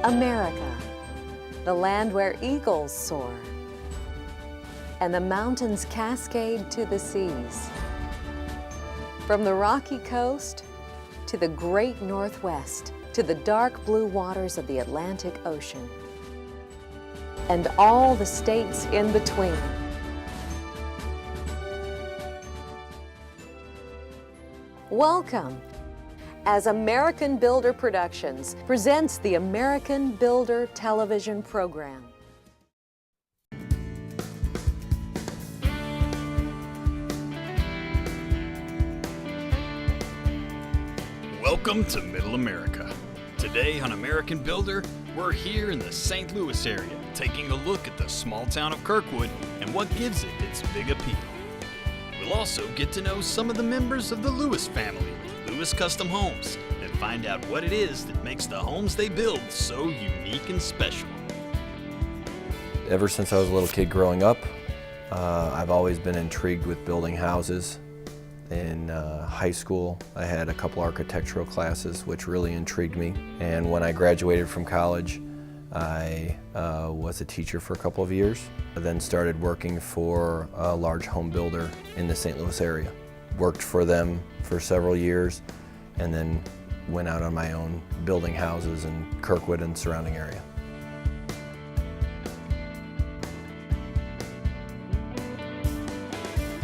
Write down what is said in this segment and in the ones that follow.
America, the land where eagles soar, and the mountains cascade to the seas. From the rocky coast to the great Northwest, to the dark blue waters of the Atlantic Ocean, and all the states in between. Welcome, as American Builder Productions presents the American Builder television program. Welcome to Middle America. Today on American Builder, we're here in the St. Louis area, taking a look at the small town of Kirkwood and what gives it its big appeal. We'll also get to know some of the members of the Lewis family, Lewis Custom Homes, and find out what it is that makes the homes they build so unique and special. Ever since I was a little kid growing up, I've always been intrigued with building houses. In high school, I had a couple architectural classes which really intrigued me. And when I graduated from college, I was a teacher for a couple of years. I then started working for a large home builder in the St. Louis area. Worked for them for several years and then went out on my own building houses in Kirkwood and surrounding area.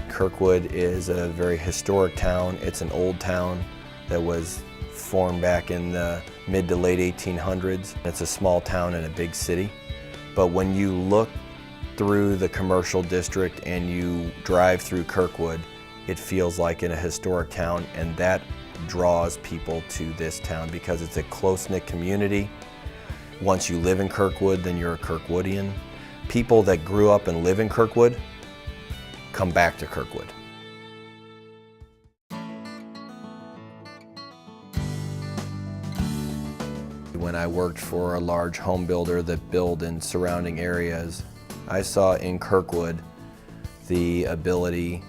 Kirkwood is a very historic town. It's an old town that was formed back in the mid to late 1800s. It's a small town in a big city. But when you look through the commercial district and you drive through Kirkwood, it feels like in a historic town, and that draws people to this town because it's a close-knit community. Once you live in Kirkwood, then you're a Kirkwoodian. People that grew up and live in Kirkwood come back to Kirkwood. When I worked for a large home builder that built in surrounding areas, I saw in Kirkwood the ability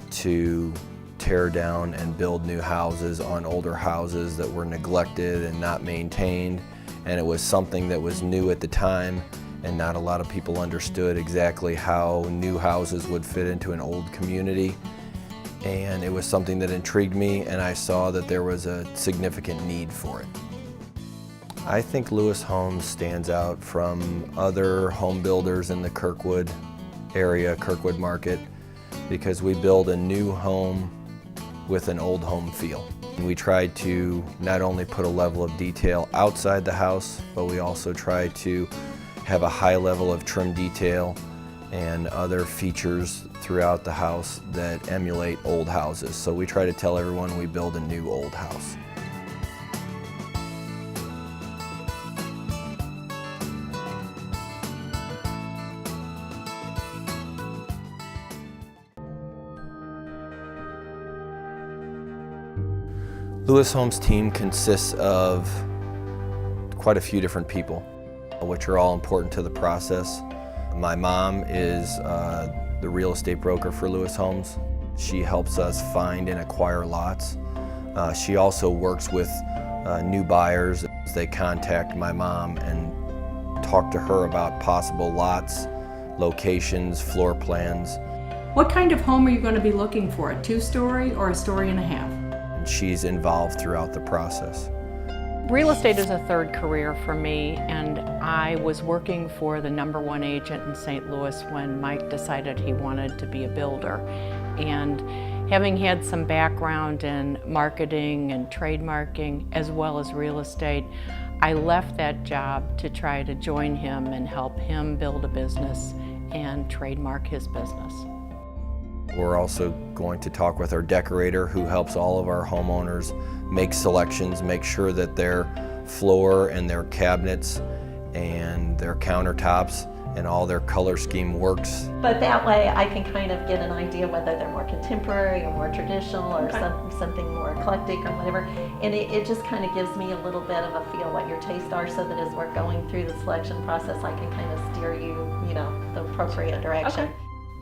to tear down and build new houses on older houses that were neglected and not maintained. And it was something that was new at the time, and not a lot of people understood exactly how new houses would fit into an old community. And it was something that intrigued me, and I saw that there was a significant need for it. I think Lewis Homes stands out from other home builders in the Kirkwood area, Kirkwood market, because we build a new home with an old home feel. And we try to not only put a level of detail outside the house, but we also try to have a high level of trim detail and other features throughout the house that emulate old houses. So we try to tell everyone we build a new old house. Lewis Homes team consists of quite a few different people, which are all important to the process. My mom is the real estate broker for Lewis Homes. She helps us find and acquire lots. She also works with new buyers. They contact my mom and talk to her about possible lots, locations, floor plans. What kind of home are you going to be looking for, a two-story or a story and a half? She's involved throughout the process. Real estate is a third career for me, and I was working for the #1 agent in St. Louis when Mike decided he wanted to be a builder. And having had some background in marketing and trademarking as well as real estate, I left that job to try to join him and help him build a business and trademark his business. We're also going to talk with our decorator who helps all of our homeowners make selections, make sure that their floor and their cabinets and their countertops and all their color scheme works. But that way I can kind of get an idea whether they're more contemporary or more traditional or something more eclectic or whatever. And it just kind of gives me a little bit of a feel what your tastes are, so that as we're going through the selection process, I can kind of steer you, the appropriate direction. Okay.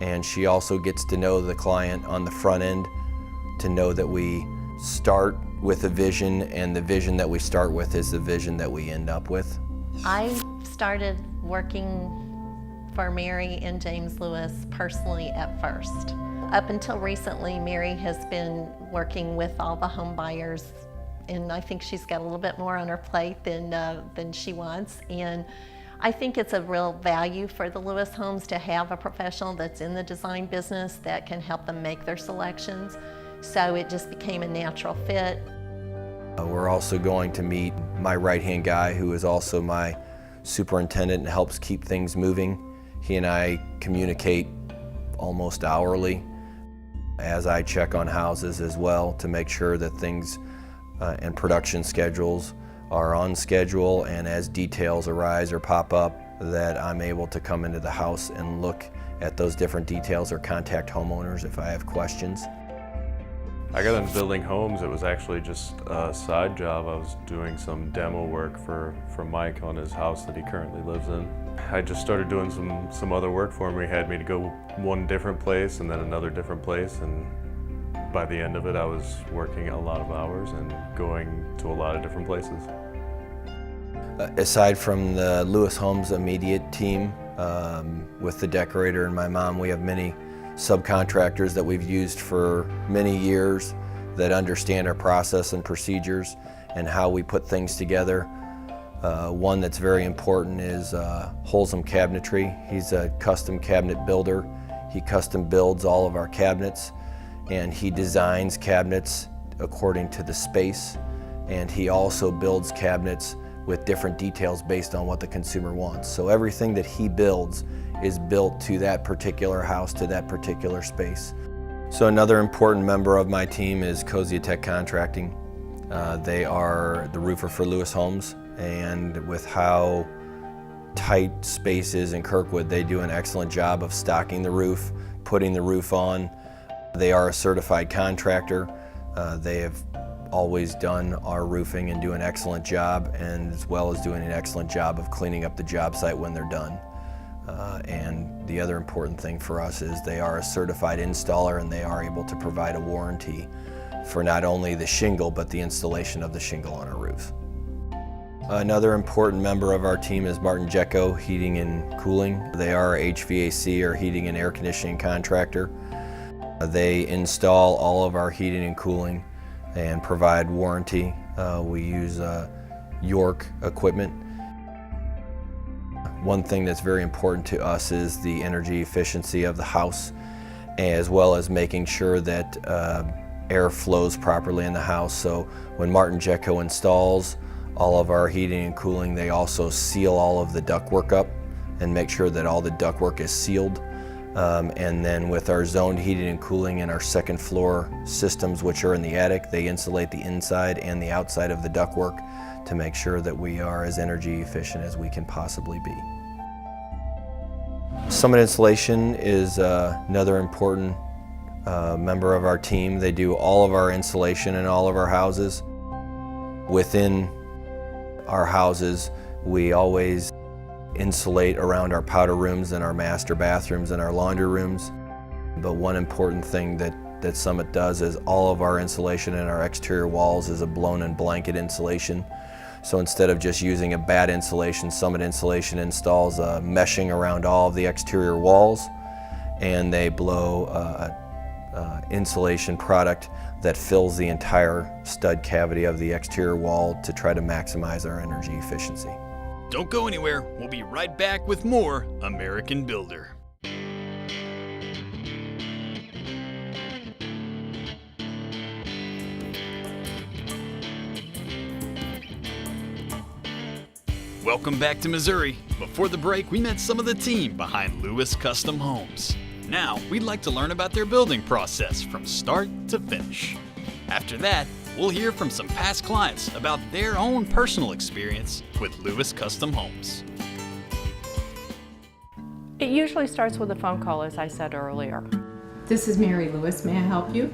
And she also gets to know the client on the front end, to know that we start with a vision, and the vision that we start with is the vision that we end up with. I started working for Mary and James Lewis personally at first. Up until recently, Mary has been working with all the home buyers, and I think she's got a little bit more on her plate than she wants. And I think it's a real value for the Lewis homes to have a professional that's in the design business that can help them make their selections. So it just became a natural fit. We're also going to meet my right-hand guy, who is also my superintendent and helps keep things moving. He and I communicate almost hourly as I check on houses as well to make sure that things and production schedules are on schedule, and as details arise or pop up, that I'm able to come into the house and look at those different details or contact homeowners if I have questions. I got into building homes. It was actually just a side job. I was doing some demo work for Mike on his house that he currently lives in. I just started doing some other work for him. He had me to go one different place and then another different place, and by the end of it I was working a lot of hours and going to a lot of different places. Aside from the Lewis Homes immediate team, with the decorator and my mom, we have many subcontractors that we've used for many years that understand our process and procedures and how we put things together. One that's very important is Holzum Cabinetry. He's a custom cabinet builder. He custom builds all of our cabinets, and he designs cabinets according to the space, and he also builds cabinets with different details based on what the consumer wants. So everything that he builds is built to that particular house, to that particular space. So another important member of my team is Tech Contracting. They are the roofer for Lewis Homes, and with how tight space is in Kirkwood, they do an excellent job of stocking the roof, putting the roof on. They are a certified contractor. They have always done our roofing and do an excellent job, and as well as doing an excellent job of cleaning up the job site when they're done. And the other important thing for us is they are a certified installer, and they are able to provide a warranty for not only the shingle but the installation of the shingle on our roofs. Another important member of our team is Martin Jecko Heating and Cooling. They are a HVAC or heating and air conditioning contractor. They install all of our heating and cooling and provide warranty. We use York equipment. One thing that's very important to us is the energy efficiency of the house, as well as making sure that air flows properly in the house. So when Martin Jecko installs all of our heating and cooling, they also seal all of the ductwork up and make sure that all the ductwork is sealed. And then with our zoned heating and cooling and our second floor systems, which are in the attic, they insulate the inside and the outside of the ductwork to make sure that we are as energy efficient as we can possibly be. Summit Insulation is another important member of our team. They do all of our insulation in all of our houses. Within our houses, we always insulate around our powder rooms and our master bathrooms and our laundry rooms. But one important thing that Summit does is all of our insulation in our exterior walls is a blown-in blanket insulation. So instead of just using a bad insulation, Summit Insulation installs meshing around all of the exterior walls, and they blow insulation product that fills the entire stud cavity of the exterior wall to try to maximize our energy efficiency. Don't go anywhere. We'll be right back with more American Builder. Welcome back to Missouri. Before the break, we met some of the team behind Lewis Custom Homes. Now, we'd like to learn about their building process from start to finish. After that, we'll hear from some past clients about their own personal experience with Lewis Custom Homes. It usually starts with a phone call, as I said earlier. This is Mary Lewis. May I help you?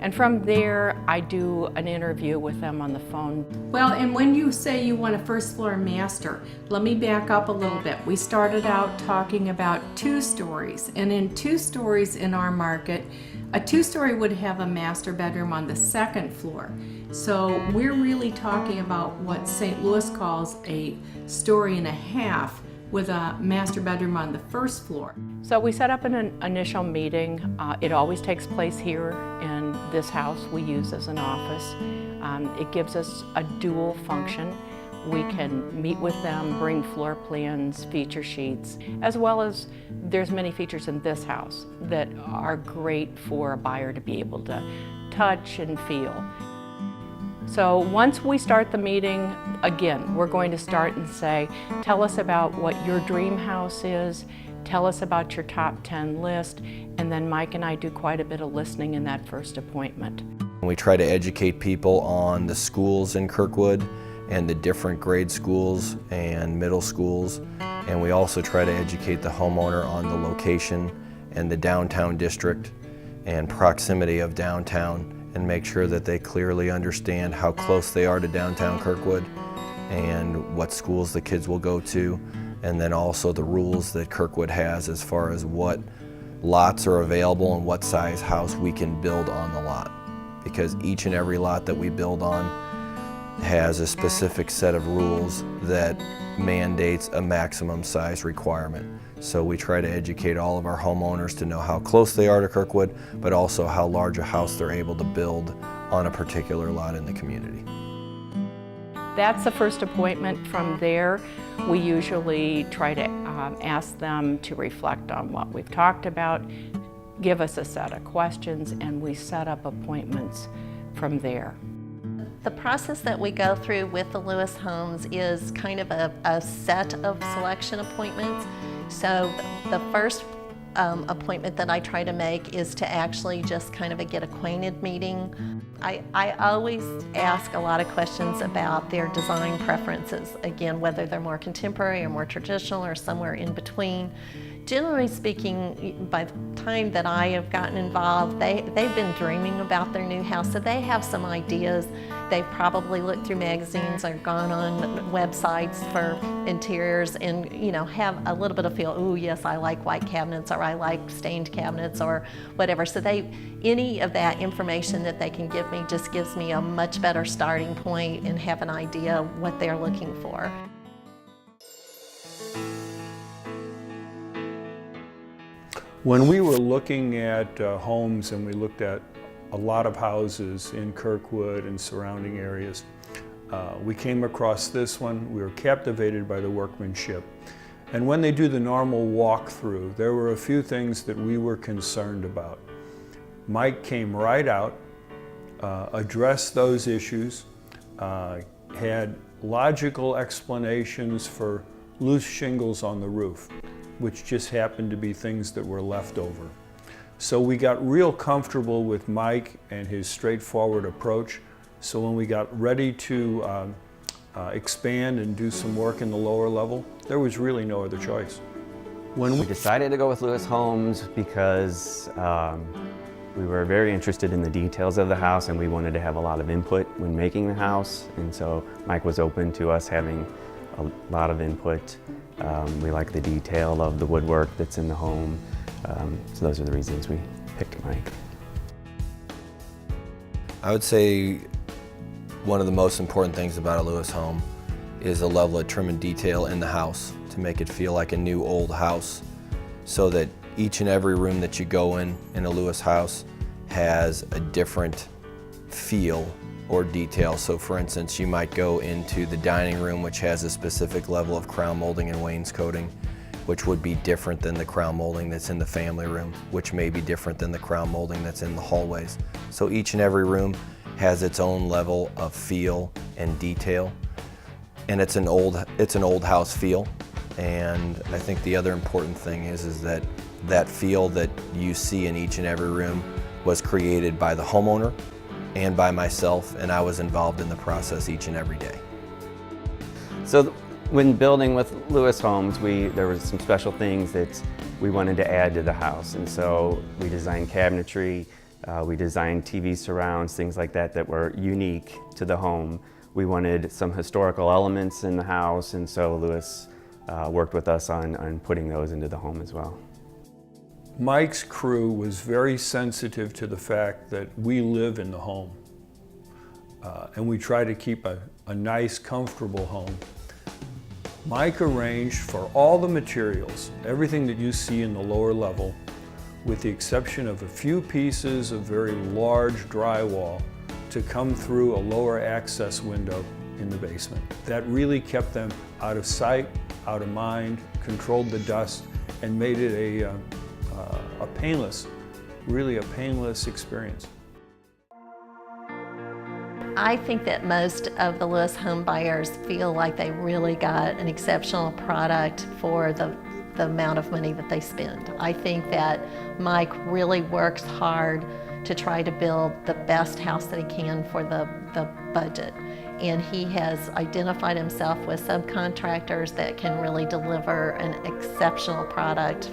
And from there, I do an interview with them on the phone. Well, and when you say you want a first floor master, let me back up a little bit. We started out talking about 2 stories, and in 2 stories in our market, a 2-story would have a master bedroom on the 2nd floor. So we're really talking about what St. Louis calls a 1.5 stories with a master bedroom on the 1st floor. So we set up an initial meeting. It always takes place here in this house we use as an office. It gives us a dual function. We can meet with them, bring floor plans, feature sheets, as well as there's many features in this house that are great for a buyer to be able to touch and feel. So once we start the meeting, again, we're going to start and say, tell us about what your dream house is, tell us about your top 10 list, and then Mike and I do quite a bit of listening in that first appointment. We try to educate people on the schools in Kirkwood and the different grade schools and middle schools, and we also try to educate the homeowner on the location and the downtown district and proximity of downtown, and make sure that they clearly understand how close they are to downtown Kirkwood and what schools the kids will go to, and then also the rules that Kirkwood has as far as what lots are available and what size house we can build on the lot. Because each and every lot that we build on has a specific set of rules that mandates a maximum size requirement. So we try to educate all of our homeowners to know how close they are to Kirkwood, but also how large a house they're able to build on a particular lot in the community. That's the first appointment. From there, we usually try to ask them to reflect on what we've talked about, give us a set of questions, and we set up appointments from there. The process that we go through with the Lewis Homes is kind of a set of selection appointments. So the first appointment that I try to make is to actually just kind of a get acquainted meeting. I always ask a lot of questions about their design preferences, again, whether they're more contemporary or more traditional or somewhere in between. Generally speaking, by the time that I have gotten involved, they've been dreaming about their new house, so they have some ideas. They've probably looked through magazines or gone on websites for interiors and, you know, have a little bit of feel, oh yes, I like white cabinets, or I like stained cabinets, or whatever. So any of that information that they can give me just gives me a much better starting point and have an idea of what they're looking for. When we were looking at homes, and we looked at a lot of houses in Kirkwood and surrounding areas, we came across this one. We were captivated by the workmanship. And when they do the normal walkthrough, there were a few things that we were concerned about. Mike came right out, addressed those issues, had logical explanations for loose shingles on the roof, which just happened to be things that were left over. So we got real comfortable with Mike and his straightforward approach. So when we got ready to expand and do some work in the lower level, there was really no other choice. When we decided to go with Lewis Homes because we were very interested in the details of the house, and we wanted to have a lot of input when making the house. And so Mike was open to us having a lot of input. We like the detail of the woodwork that's in the home. So those are the reasons we picked Mike. I would say one of the most important things about a Lewis home is the level of trim and detail in the house to make it feel like a new old house, so that each and every room that you go in a Lewis house has a different feel or detail. So for instance, you might go into the dining room, which has a specific level of crown molding and wainscoting, which would be different than the crown molding that's in the family room, which may be different than the crown molding that's in the hallways. So each and every room has its own level of feel and detail, and it's an old house feel. And I think the other important thing is that that feel that you see in each and every room was created by the homeowner and by myself, and I was involved in the process each and every day. So when building with Lewis Homes, there were some special things that we wanted to add to the house, and so we designed cabinetry We designed TV surrounds, things like that that were unique to the home. We wanted some historical elements in the house, and so Lewis worked with us on putting those into the home as well. Mike's crew was very sensitive to the fact that we live in the home. And we try to keep a nice, comfortable home. Mike arranged for all the materials, everything that you see in the lower level, with the exception of a few pieces of very large drywall, to come through a lower access window in the basement. That really kept them out of sight, out of mind, controlled the dust, and made it a painless, really a painless experience. I think that most of the Lewis home buyers feel like they really got an exceptional product for the amount of money that they spend. I think that Mike really works hard to try to build the best house that he can for the budget. And he has identified himself with subcontractors that can really deliver an exceptional product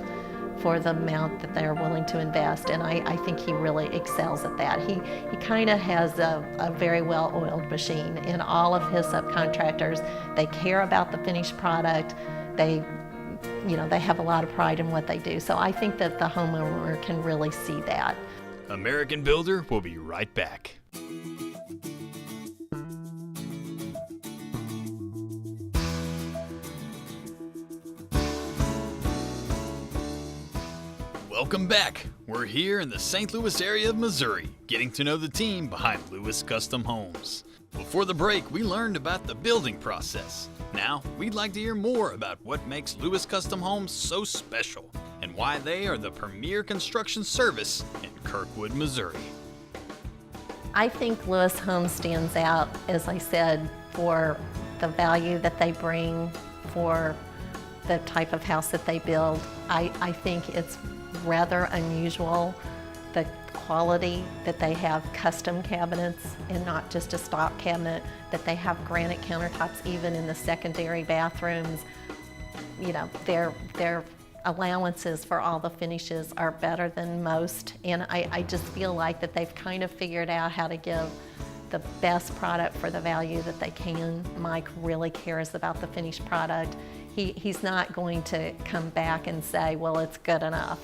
for the amount that they're willing to invest. And I think he really excels at that. He kind of has a very well-oiled machine, and all of his subcontractors, they care about the finished product. They have a lot of pride in what they do. So I think that the homeowner can really see that. American Builder will be right back. Welcome back. We're here in the St. Louis area of Missouri, getting to know the team behind Lewis Custom Homes. Before the break, we learned about the building process. Now, we'd like to hear more about what makes Lewis Custom Homes so special and why they are the premier construction service in Kirkwood, Missouri. I think Lewis Homes stands out, as I said, for the value that they bring, for the type of house that they build. I think it's rather unusual, the quality that they have custom cabinets and not just a stock cabinet, that they have granite countertops even in the secondary bathrooms. You know, their allowances for all the finishes are better than most, and I just feel like that they've kind of figured out how to give the best product for the value that they can. Mike really cares about the finished product. He's not going to come back and say, well, it's good enough.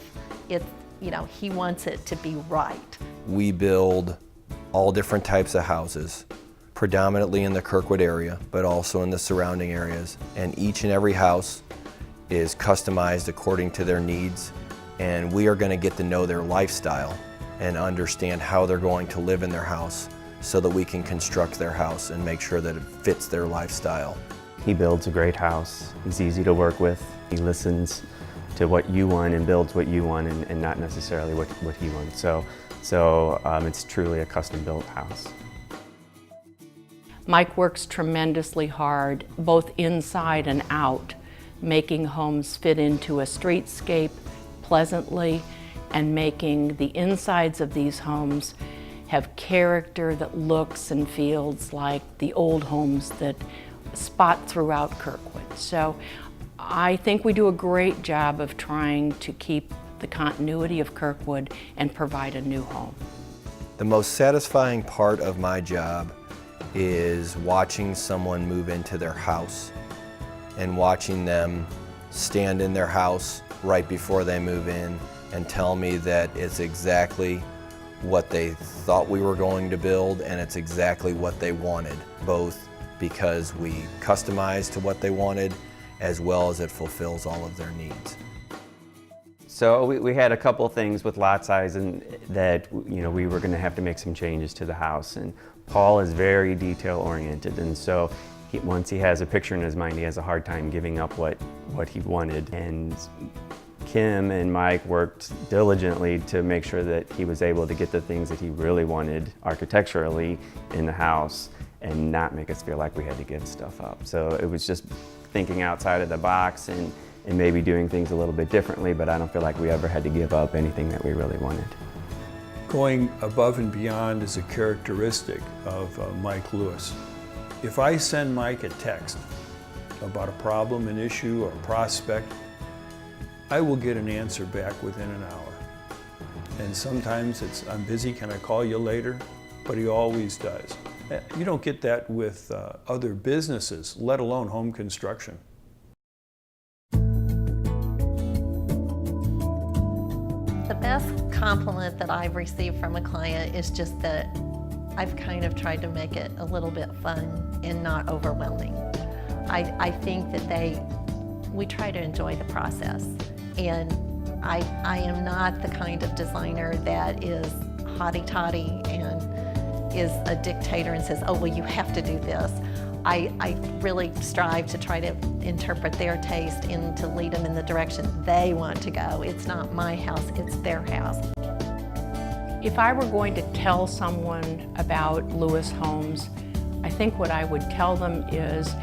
He wants it to be right. We build all different types of houses, predominantly in the Kirkwood area, but also in the surrounding areas. And each and every house is customized according to their needs. And we are going to get to know their lifestyle and understand how they're going to live in their house so that we can construct their house and make sure that it fits their lifestyle. He builds a great house. He's easy to work with. He listens to what you want and builds what you want and not necessarily what he wants. So it's truly a custom-built house. Mike works tremendously hard, both inside and out, making homes fit into a streetscape pleasantly and making the insides of these homes have character that looks and feels like the old homes that spot throughout Kirkwood. So I think we do a great job of trying to keep the continuity of Kirkwood and provide a new home. The most satisfying part of my job is watching someone move into their house and watching them stand in their house right before they move in and tell me that it's exactly what they thought we were going to build and it's exactly what they wanted, both because we customized to what they wanted as well as it fulfills all of their needs. So we had a couple things with lot size and that we were going to have to make some changes to the house. And Paul is very detail oriented, and so once he has a picture in his mind, he has a hard time giving up what he wanted. And Kim and Mike worked diligently to make sure that he was able to get the things that he really wanted architecturally in the house and not make us feel like we had to give stuff up. So it was just thinking outside of the box and maybe doing things a little bit differently, but I don't feel like we ever had to give up anything that we really wanted. Going above and beyond is a characteristic of Mike Lewis. If I send Mike a text about a problem, an issue, or a prospect, I will get an answer back within an hour. And sometimes it's, I'm busy, can I call you later? But he always does. You don't get that with other businesses, let alone home construction. The best compliment that I've received from a client is just that I've kind of tried to make it a little bit fun and not overwhelming. I think that we try to enjoy the process. And I am not the kind of designer that is haughty-taughty and is a dictator and says, oh, well, you have to do this. I really strive to try to interpret their taste and to lead them in the direction they want to go. It's not my house, it's their house. If I were going to tell someone about Lewis Homes, I think what I would tell them is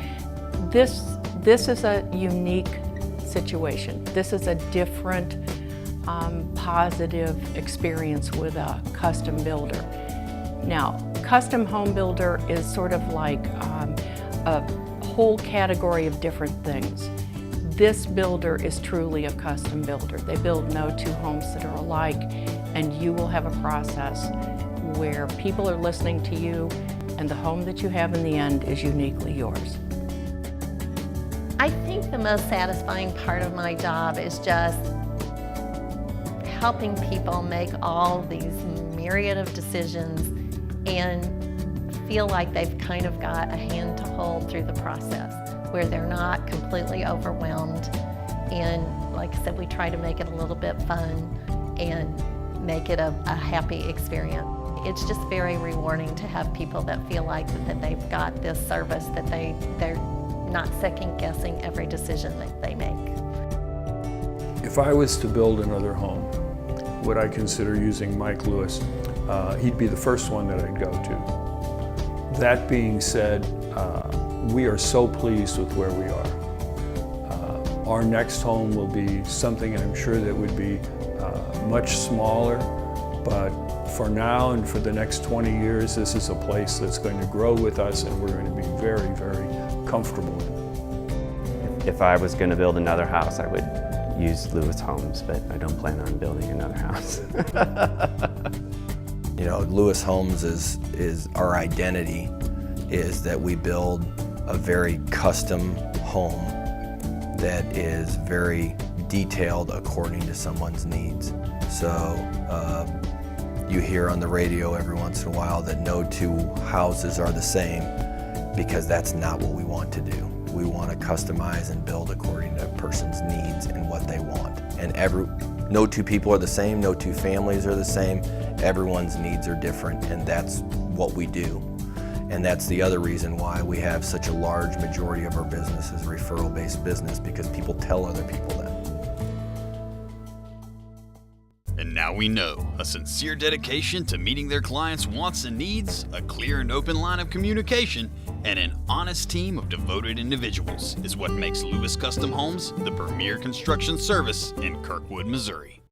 this is a unique situation. This is a different, positive experience with a custom builder. Now, custom home builder is sort of like a whole category of different things. This builder is truly a custom builder. They build no two homes that are alike, and you will have a process where people are listening to you, and the home that you have in the end is uniquely yours. I think the most satisfying part of my job is just helping people make all these myriad of decisions and feel like they've kind of got a hand to hold through the process, where they're not completely overwhelmed. And like I said, we try to make it a little bit fun and make it a happy experience. It's just very rewarding to have people that feel like that they've got this service, that they're not second guessing every decision that they make. If I was to build another home, would I consider using Mike Lewis? He'd be the first one that I'd go to. That being said, we are so pleased with where we are. Our next home will be something I'm sure that would be much smaller, but for now and for the next 20 years, this is a place that's going to grow with us and we're going to be very, very comfortable in. If I was going to build another house, I would use Lewis Homes, but I don't plan on building another house. You know, Lewis Homes is our identity, is that we build a very custom home that is very detailed according to someone's needs. So you hear on the radio every once in a while that no two houses are the same, because that's not what we want to do. We want to customize and build according to a person's needs and what they want. And no two people are the same, no two families are the same. Everyone's needs are different, and that's what we do. And that's the other reason why we have such a large majority of our business is referral-based business, because people tell other people that. And now we know a sincere dedication to meeting their clients' wants and needs, a clear and open line of communication, and an honest team of devoted individuals is what makes Lewis Custom Homes the premier construction service in Kirkwood, Missouri.